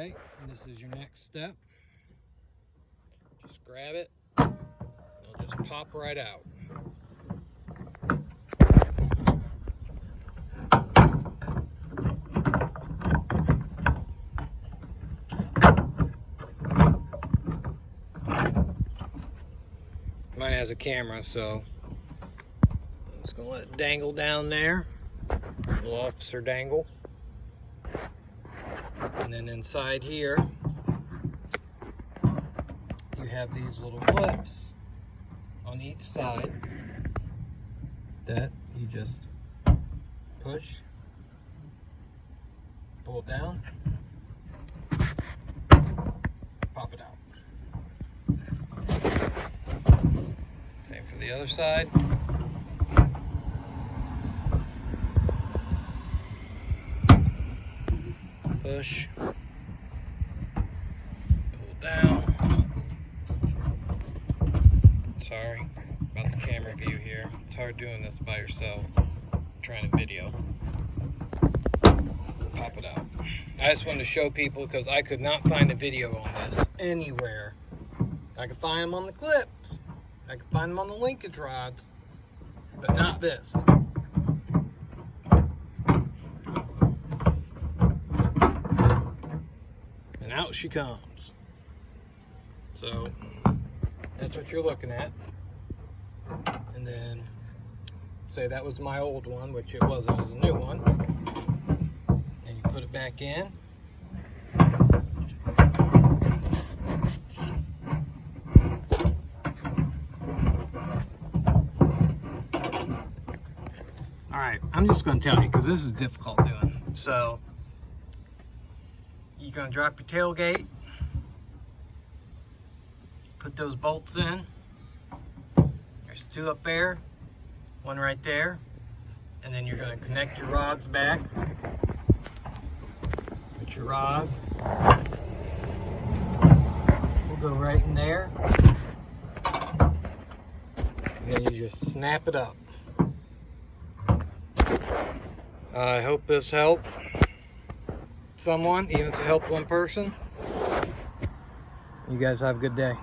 Alright, this is your next step. Just grab it, it'll just pop right out. Mine has a camera, so I'm just gonna let it dangle down there. Little officer dangle. And then inside here, you have these little clips on each side that you just push, pull it down, pop it out. Same for the other side. Push, pull down. Sorry about the camera view here. It's hard doing this by yourself, trying to video. Pop it out. I just wanted to show people because I could not find a video on this anywhere. I could find them on the clips. I could find them on the linkage rods, but not this. And out she comes. So that's what you're looking at. And then say that was my old one, which it wasn't, it was a new one. And you put it back in. Alright, I'm just going to tell you because this is difficult doing. So you're going to drop your tailgate, put those bolts in. There's two up there, one right there, and then you're going to connect your rods back. Put your rod will go right in there, and then you just snap it up. I hope this helped someone, even if it helped one person. You guys have a good day.